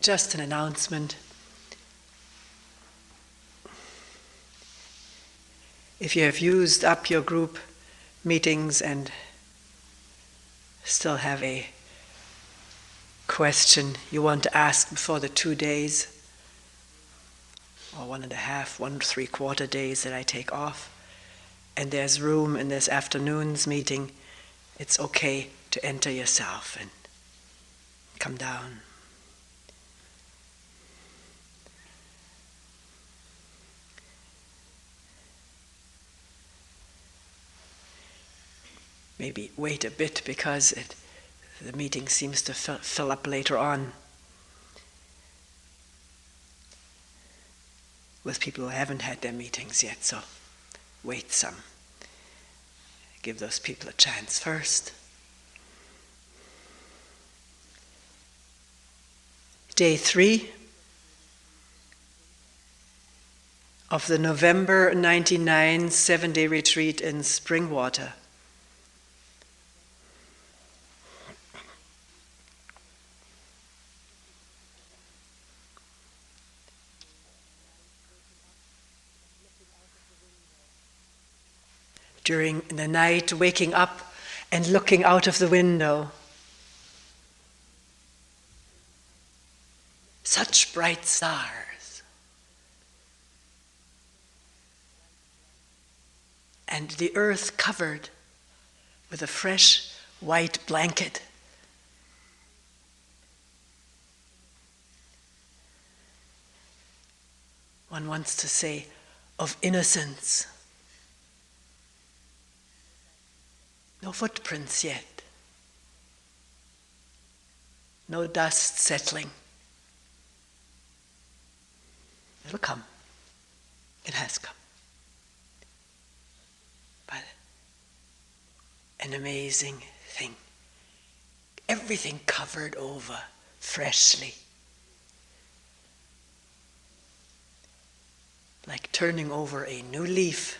Just an announcement. If you have used up your group meetings and still have a question you want to ask before the 2 days, or 1.5, 1 3/4 days that I take off, and there's room in this afternoon's meeting, it's okay to enter yourself and come down. Maybe wait a bit because the meeting seems to fill up later on with people who haven't had their meetings yet, so wait some. Give those people a chance first. Day 3 of the November 1999 7-day retreat in Springwater. During the night, waking up and looking out of the window. Such bright stars. And the earth covered with a fresh white blanket. One wants to say, of innocence. No footprints yet. No dust settling. It'll come. It has come. But an amazing thing. Everything covered over freshly. Like turning over a new leaf.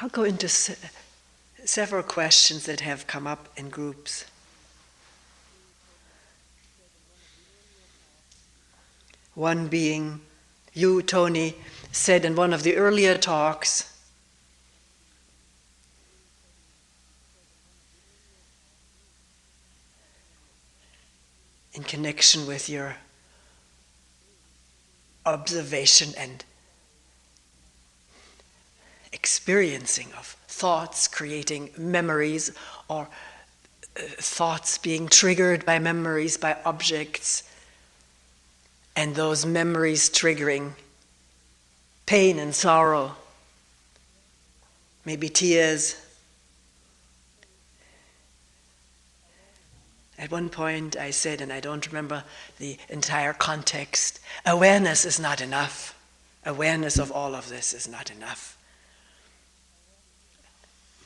I'll go into several questions that have come up in groups. One being, you, Toni, said in one of the earlier talks, in connection with your observation and experiencing of thoughts creating memories, or thoughts being triggered by memories, by objects, and those memories triggering pain and sorrow, maybe tears. At one point I said, and I don't remember the entire context, awareness is not enough. Awareness of all of this is not enough.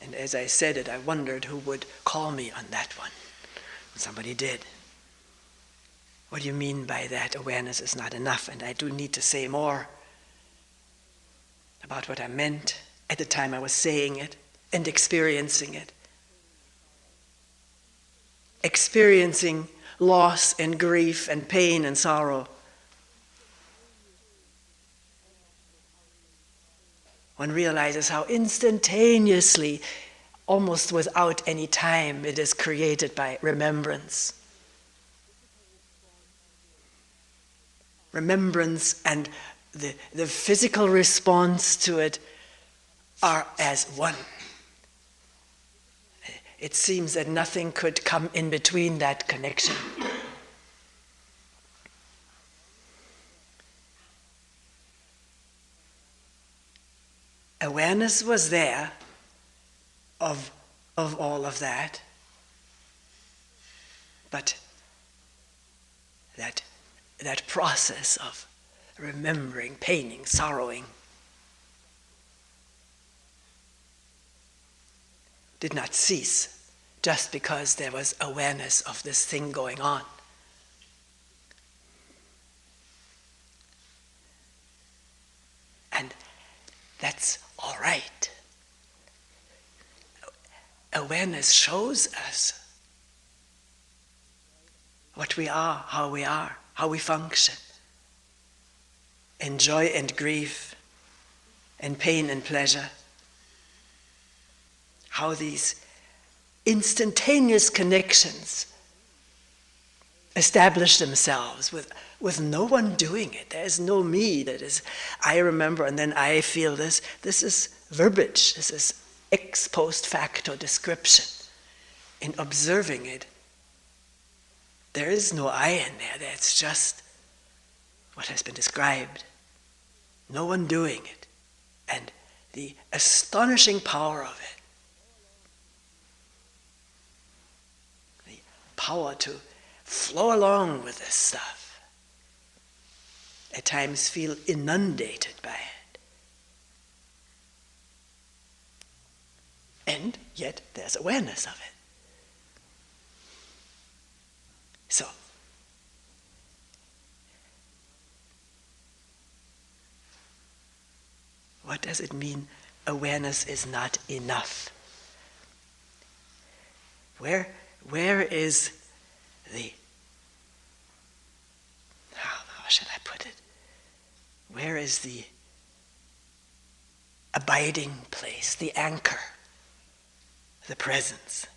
And as I said it, I wondered who would call me on that one. Somebody did. What do you mean by that? Awareness is not enough. And I do need to say more about what I meant at the time I was saying it and experiencing it. Experiencing loss and grief and pain and sorrow. One realizes how instantaneously, almost without any time, it is created by remembrance. Remembrance and the physical response to it are as one. It seems that nothing could come in between that connection. Awareness was there of all of that, but that process of remembering, paining, sorrowing did not cease just because there was awareness of this thing going on. And that's all right. Awareness shows us what we are, how we function, in joy and grief, in pain and pleasure. How these instantaneous connections establish themselves with no one doing it. There is no me that is, I remember and then I feel this. This is verbiage. This is ex post facto description. In observing it, there is no I in there. That's just what has been described. No one doing it. And the astonishing power of it. The power to flow along with this stuff. At times feel inundated by it. And yet there's awareness of it. So, what does it mean awareness is not enough? Where is the, how should I put it? Where is the abiding place, the anchor, the presence?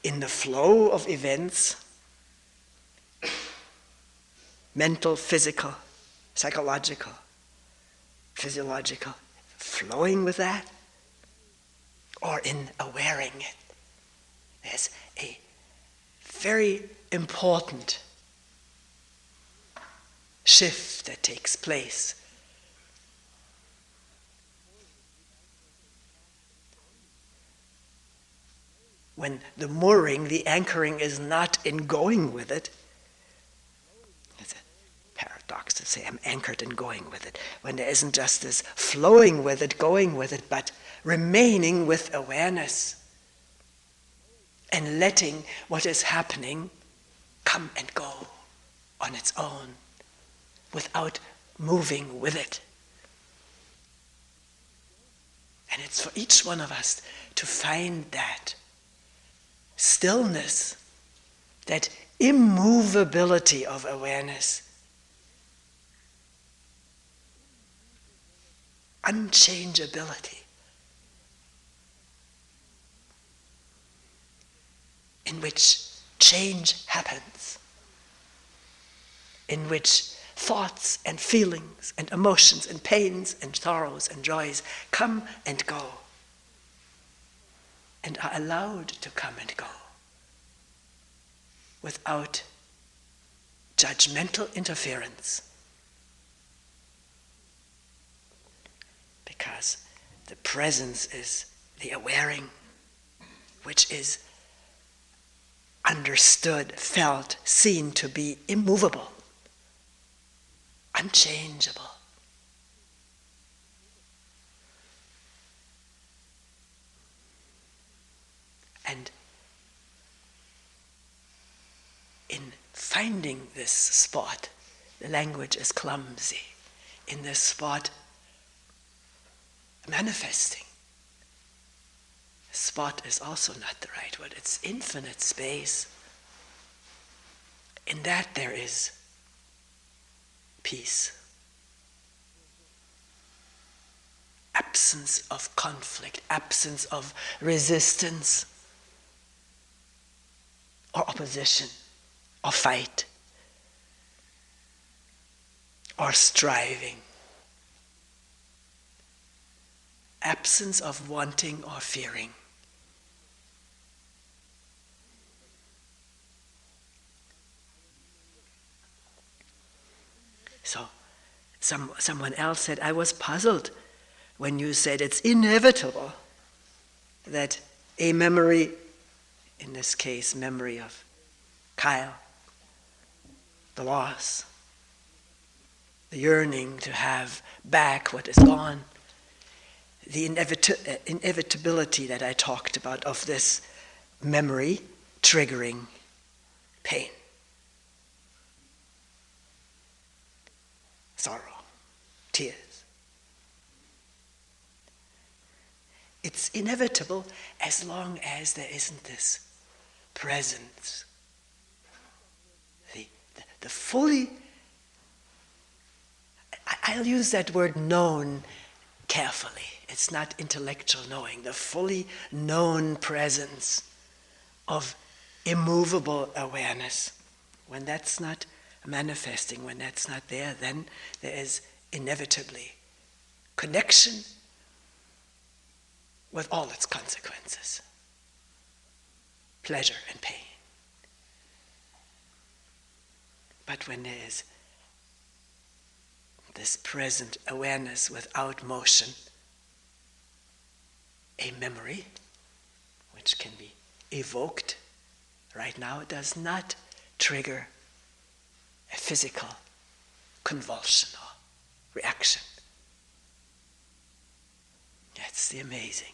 In the flow of events, mental, physical, psychological, physiological, flowing with that, or in awareing it. There's a very important shift that takes place. When the mooring, the anchoring is not in going with it. It's a paradox to say I'm anchored in going with it, when there isn't just this flowing with it, going with it, but remaining with awareness and letting what is happening come and go on its own without moving with it. And it's for each one of us to find that stillness, that immovability of awareness, unchangeability, in which change happens, in which thoughts and feelings and emotions and pains and sorrows and joys come and go, and are allowed to come and go without judgmental interference. Because the presence is the awareing, which is understood, felt, seen to be immovable, unchangeable. And in finding this spot, the language is clumsy, in this spot manifesting. Spot is also not the right word, it's infinite space. In that there is peace. Absence of conflict, absence of resistance, or opposition, or fight, or striving. Absence of wanting or fearing. So, someone else said, I was puzzled when you said it's inevitable that a memory, in this case, memory of Kyle, the loss, the yearning to have back what is gone, the inevitability that I talked about of this memory triggering pain, sorrow, tears. It's inevitable as long as there isn't this presence. The fully, I'll use that word known carefully. It's not intellectual knowing. The fully known presence of immovable awareness. When that's not manifesting, when that's not there, then there is inevitably connection with all its consequences, pleasure and pain. But when there is this present awareness without motion, a memory which can be evoked right now, it does not trigger a physical convulsion or reaction. That's the amazing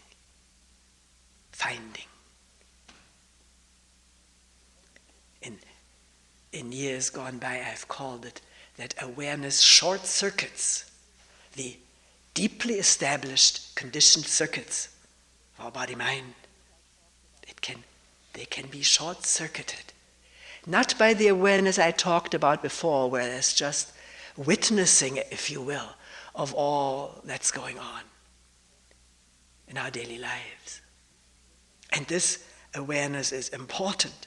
finding. In years gone by, I've called it that awareness short circuits the deeply established conditioned circuits of our body-mind. They can be short-circuited. Not by the awareness I talked about before, where there's just witnessing, if you will, of all that's going on in our daily lives. And this awareness is important,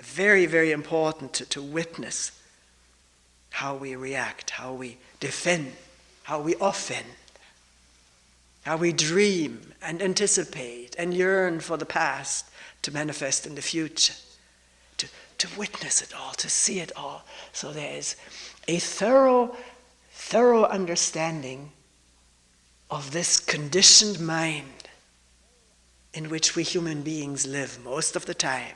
very, very important to witness how we react, how we defend, how we offend, how we dream and anticipate and yearn for the past to manifest in the future, to witness it all, to see it all. So there is a thorough understanding of this conditioned mind in which we human beings live most of the time.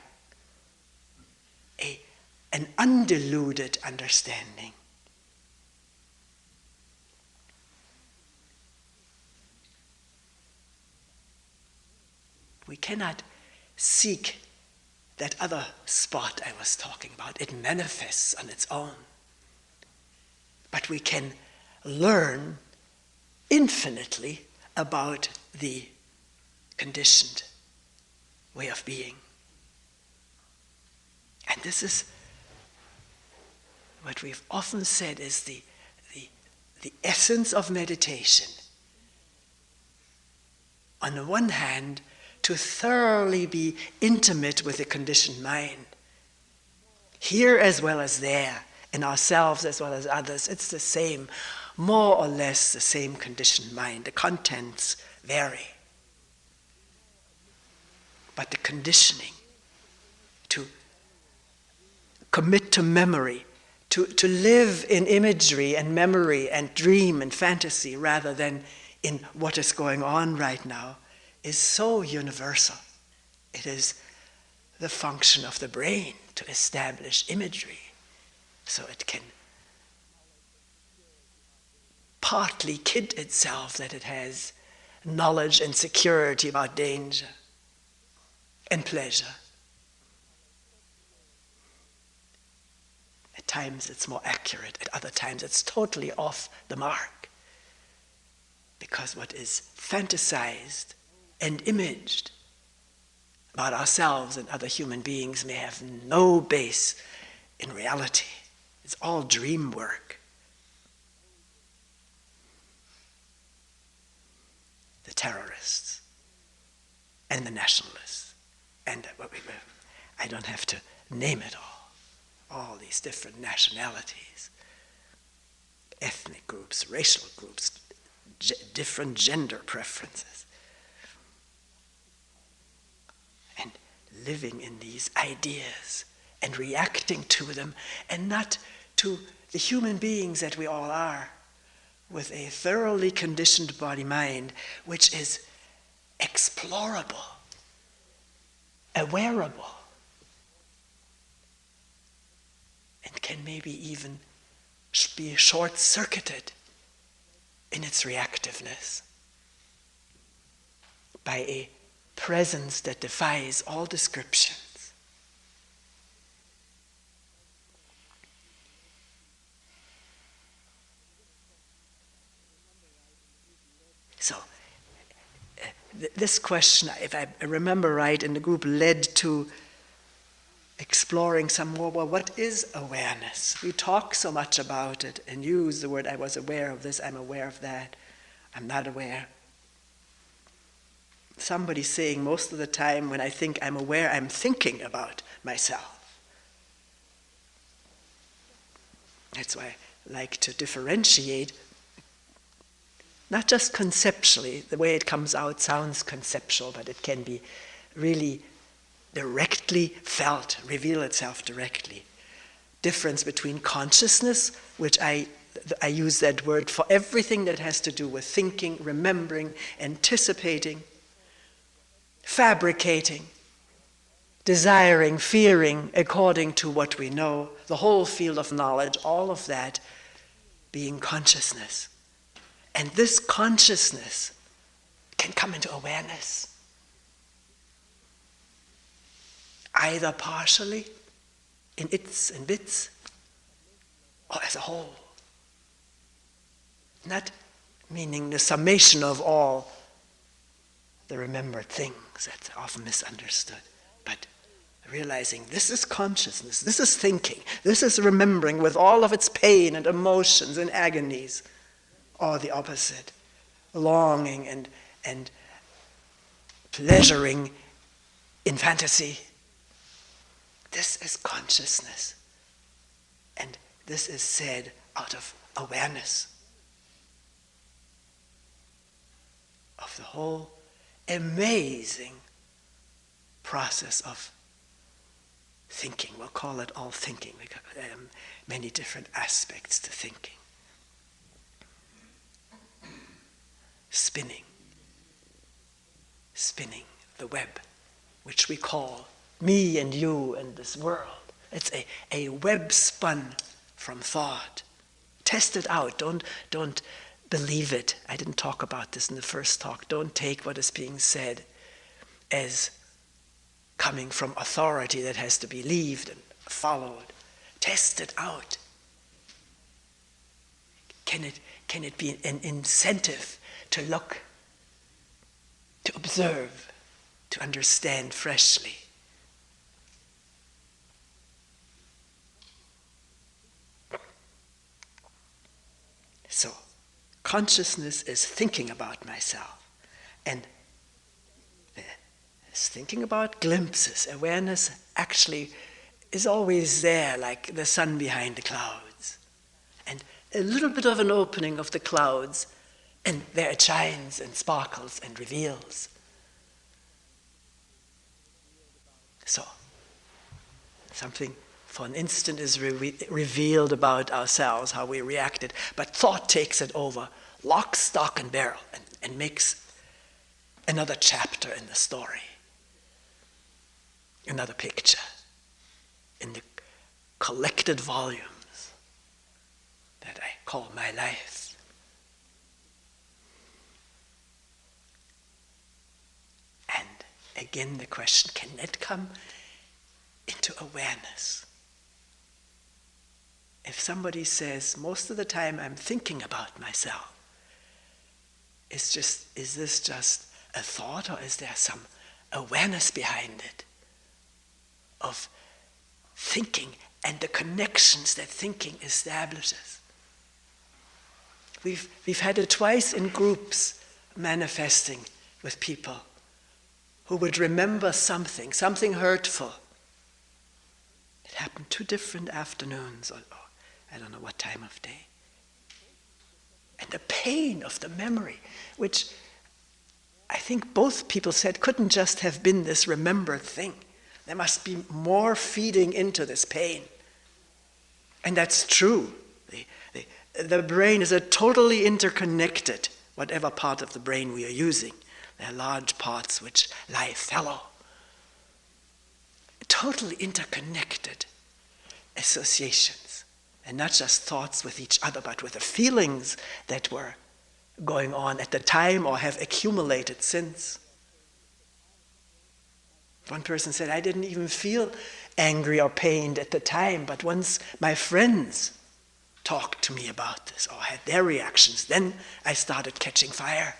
An undiluted understanding. We cannot seek that other spot I was talking about. It manifests on its own. But we can learn infinitely about the conditioned way of being. And this is what we've often said is the essence of meditation. On the one hand, to thoroughly be intimate with the conditioned mind. Here as well as there, in ourselves as well as others, it's the same, more or less the same conditioned mind. The contents vary. But the conditioning, to commit to memory, to live in imagery and memory and dream and fantasy rather than in what is going on right now, is so universal. It is the function of the brain to establish imagery so it can partly kid itself that it has knowledge and security about danger and pleasure. At times it's more accurate, at other times it's totally off the mark. Because what is fantasized and imaged about ourselves and other human beings may have no base in reality. It's all dream work. The terrorists and the nationalists and I don't have to name it all these different nationalities, ethnic groups, racial groups, different gender preferences. And living in these ideas and reacting to them, and not to the human beings that we all are, with a thoroughly conditioned body-mind, which is explorable, awareable, and can maybe even be short-circuited in its reactiveness. by a presence that defies all descriptions. So, this question, if I remember right, in the group led to exploring some more, well, what is awareness? We talk so much about it and use the word, I was aware of this, I'm aware of that, I'm not aware. Somebody's saying most of the time when I think I'm aware, I'm thinking about myself. That's why I like to differentiate, not just conceptually, the way it comes out sounds conceptual, but it can be really directly felt, reveal itself directly. Difference between consciousness, which I use that word for everything that has to do with thinking, remembering, anticipating, fabricating, desiring, fearing, according to what we know, the whole field of knowledge, all of that being consciousness. And this consciousness can come into awareness, either partially, in its and bits, or as a whole. Not meaning the summation of all the remembered things, that's often misunderstood, but realizing this is consciousness, this is thinking, this is remembering with all of its pain and emotions and agonies, or the opposite, longing and pleasuring in fantasy. This is consciousness. And this is said out of awareness of the whole amazing process of thinking. We'll call it all thinking because there are many different aspects to thinking. Spinning the web, which we call me and you and this world. It's a web spun from thought. Test it out. Don't believe it. I didn't talk about this in the first talk. Don't take what is being said as coming from authority that has to be believed and followed. Test it out. Can it be an incentive to look, to observe, to understand freshly? So, consciousness is thinking about myself, and is thinking about glimpses. Awareness actually is always there, like the sun behind the clouds, and a little bit of an opening of the clouds, and there it shines and sparkles and reveals. So, something for an instant is revealed about ourselves, how we reacted, but thought takes it over, lock, stock, and barrel, and makes another chapter in the story, another picture in the collected volumes that I call my life. And again the question, can it come into awareness? If somebody says, most of the time I'm thinking about myself, is this just a thought, or is there some awareness behind it of thinking and the connections that thinking establishes? We've had it twice in groups manifesting with people who would remember something hurtful. It happened 2 different afternoons, or I don't know what time of day. And the pain of the memory, which I think both people said couldn't just have been this remembered thing. There must be more feeding into this pain. And that's true. The brain is a totally interconnected, whatever part of the brain we are using. There are large parts which lie fallow. Totally interconnected associations. And not just thoughts with each other, but with the feelings that were going on at the time or have accumulated since. One person said, I didn't even feel angry or pained at the time, but once my friends talked to me about this or had their reactions, then I started catching fire.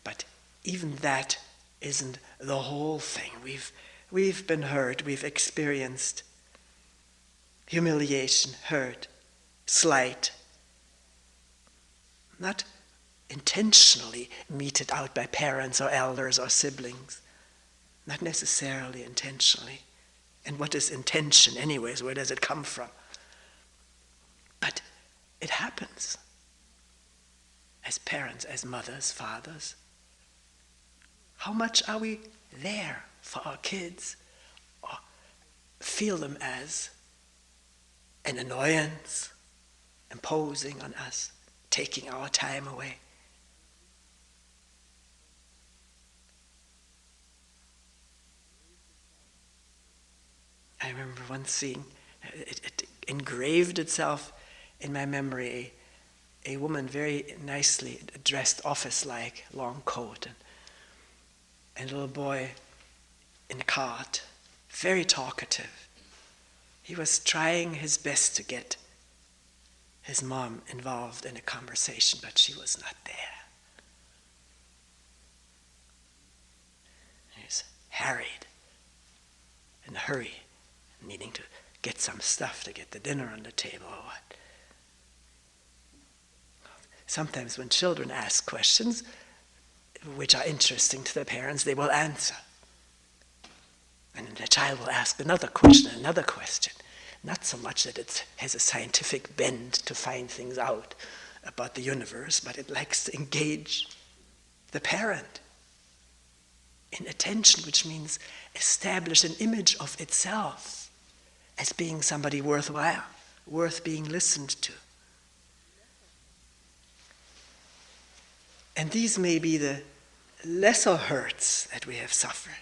But even that isn't the whole thing. We've been hurt, we've experienced humiliation, hurt, slight, not intentionally meted out by parents or elders or siblings, not necessarily intentionally. And what is intention anyways? Where does it come from? But it happens. As parents, as mothers, fathers, how much are we there for our kids, or feel them as an annoyance, imposing on us, taking our time away? I remember once seeing, it engraved itself in my memory, a woman very nicely dressed, office-like, long coat, and a little boy in a cart, very talkative. He was trying his best to get his mom involved in a conversation, but she was not there. He was harried, in a hurry, needing to get some stuff to get the dinner on the table or what. Sometimes when children ask questions which are interesting to their parents, they will answer. And then the child will ask another question. Not so much that it has a scientific bend to find things out about the universe, but it likes to engage the parent in attention, which means establish an image of itself as being somebody worthwhile, worth being listened to. And these may be the lesser hurts that we have suffered.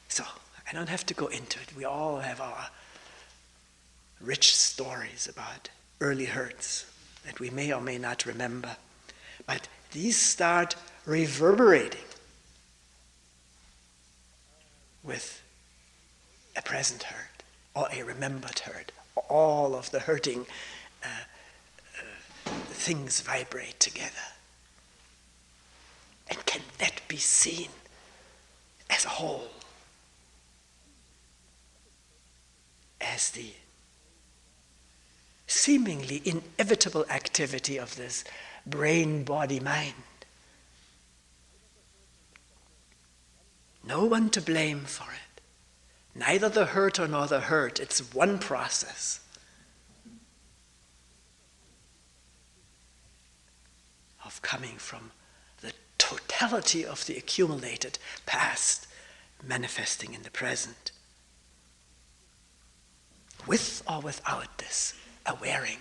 So, I don't have to go into it. We all have our rich stories about early hurts that we may or may not remember. But these start reverberating with a present hurt or a remembered hurt. All of the hurting things vibrate together. And can that be seen as a whole? As the seemingly inevitable activity of this brain, body, mind. No one to blame for it. Neither the hurter nor the hurt. It's one process of coming from the totality of the accumulated past manifesting in the present. With or without this awareing.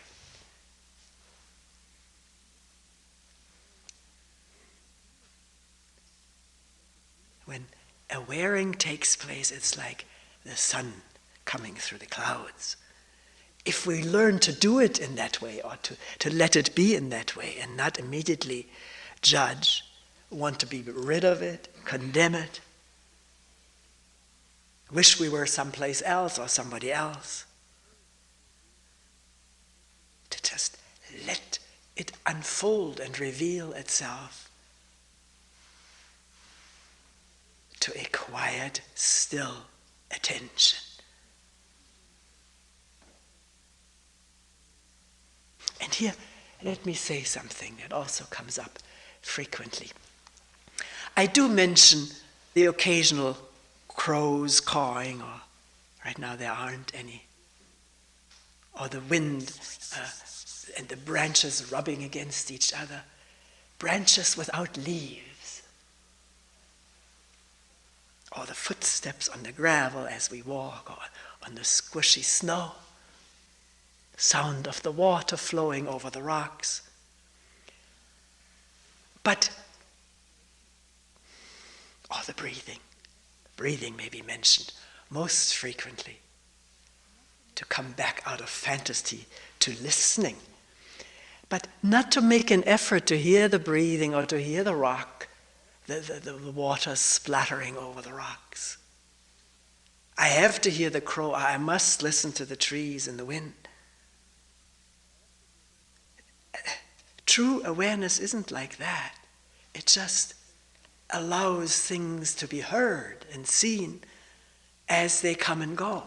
When awareing takes place, it's like the sun coming through the clouds. If we learn to do it in that way, or to let it be in that way, and not immediately judge, want to be rid of it, condemn it, wish we were someplace else or somebody else, to just let it unfold and reveal itself to a quiet, still attention. And here, let me say something that also comes up frequently. I do mention the occasional crows cawing, or right now there aren't any, or the wind and the branches rubbing against each other, branches without leaves, or the footsteps on the gravel as we walk, or on the squishy snow, sound of the water flowing over the rocks. But, or the breathing. Breathing may be mentioned most frequently to come back out of fantasy to listening. But not to make an effort to hear the breathing or to hear the rock, the water splattering over the rocks. I have to hear the crow. I must listen to the trees and the wind. True awareness isn't like that. It just allows things to be heard and seen as they come and go.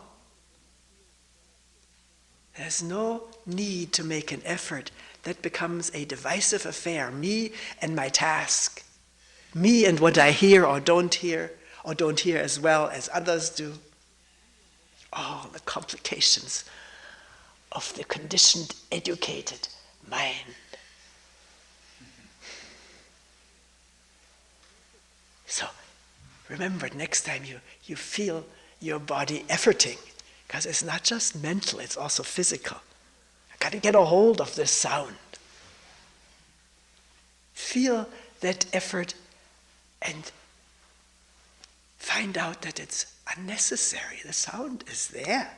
There's no need to make an effort that becomes a divisive affair, me and my task, me and what I hear or don't hear as well as others do. All the complications of the conditioned, educated mind. So remember, next time you feel your body efforting, because it's not just mental, it's also physical. I've got to get a hold of this sound. Feel that effort and find out that it's unnecessary. The sound is there.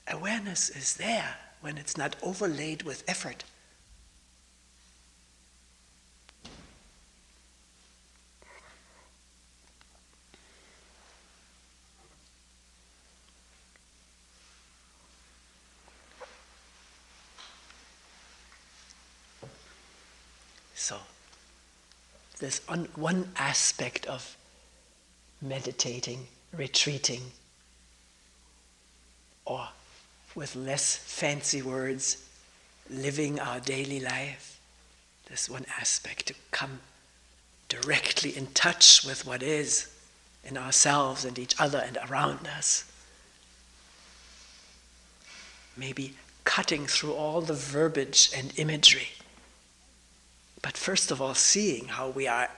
Awareness is there when it's not overlaid with effort. So, there's one aspect of meditating, retreating, or with less fancy words, living our daily life. There's one aspect to come directly in touch with what is in ourselves and each other and around us. Maybe cutting through all the verbiage and imagery. But first of all, seeing how we are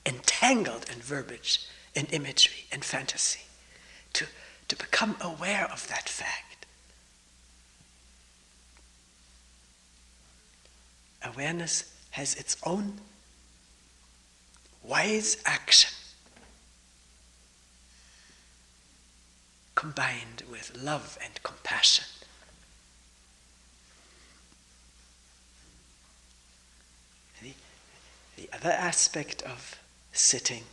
entangled in verbiage, in imagery, in fantasy, to become aware of that fact. Awareness has its own wise action combined with love and compassion. The other aspect of sitting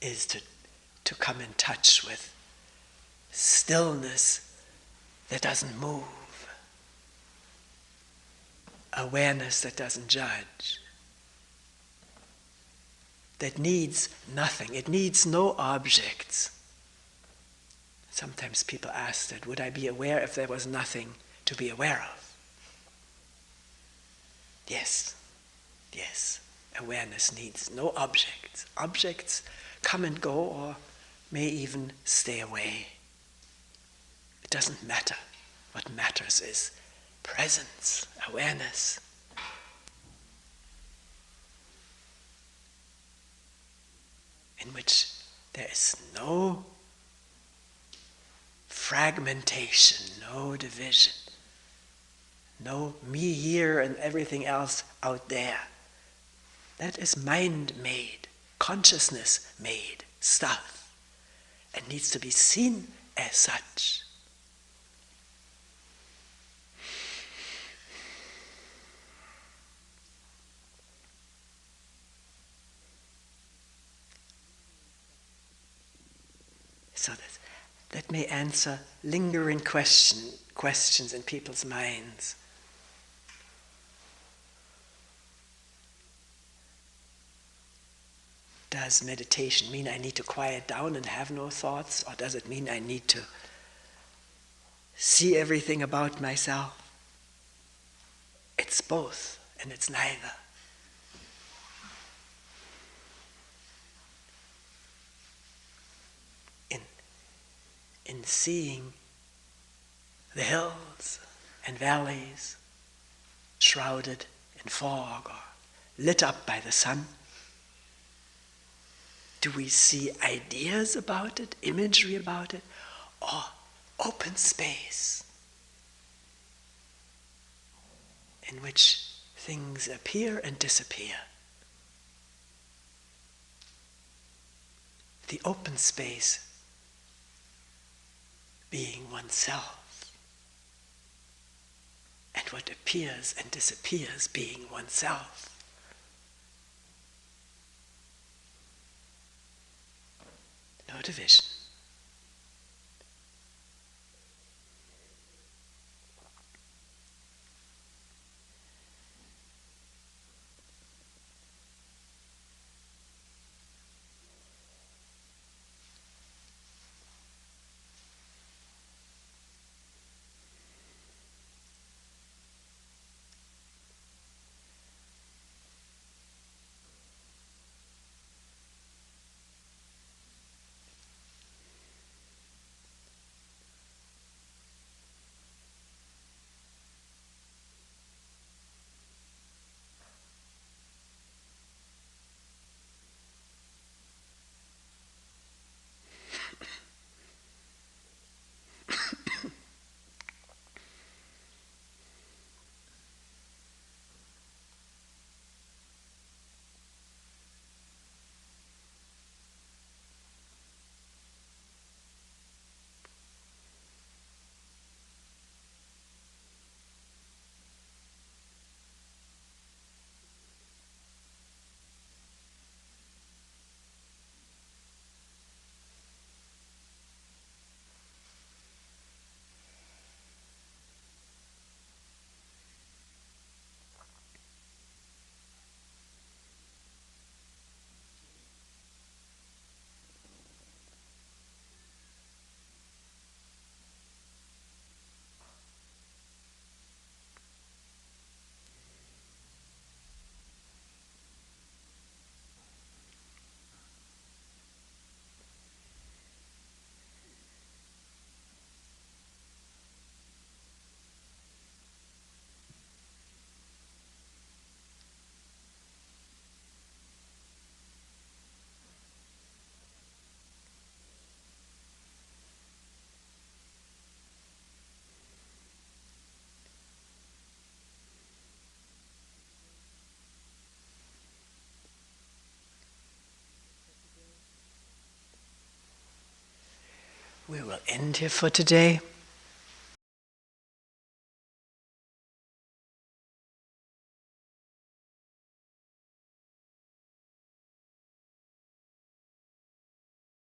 is to come in touch with stillness that doesn't move, awareness that doesn't judge, that needs nothing. It needs no objects. Sometimes people ask that, would I be aware if there was nothing to be aware of? Yes. Awareness needs no objects. Objects come and go or may even stay away. It doesn't matter. What matters is presence, awareness. In which there is no fragmentation, no division, no me here and everything else out there. That is mind-made, consciousness-made stuff, and needs to be seen as such. So that may answer lingering questions in people's minds. Does meditation mean I need to quiet down and have no thoughts? Or does it mean I need to see everything about myself? It's both, and it's neither. In seeing the hills and valleys shrouded in fog or lit up by the sun, do we see ideas about it, imagery about it, or open space in which things appear and disappear? The open space being oneself, and what appears and disappears being oneself. No division. We will end here for today.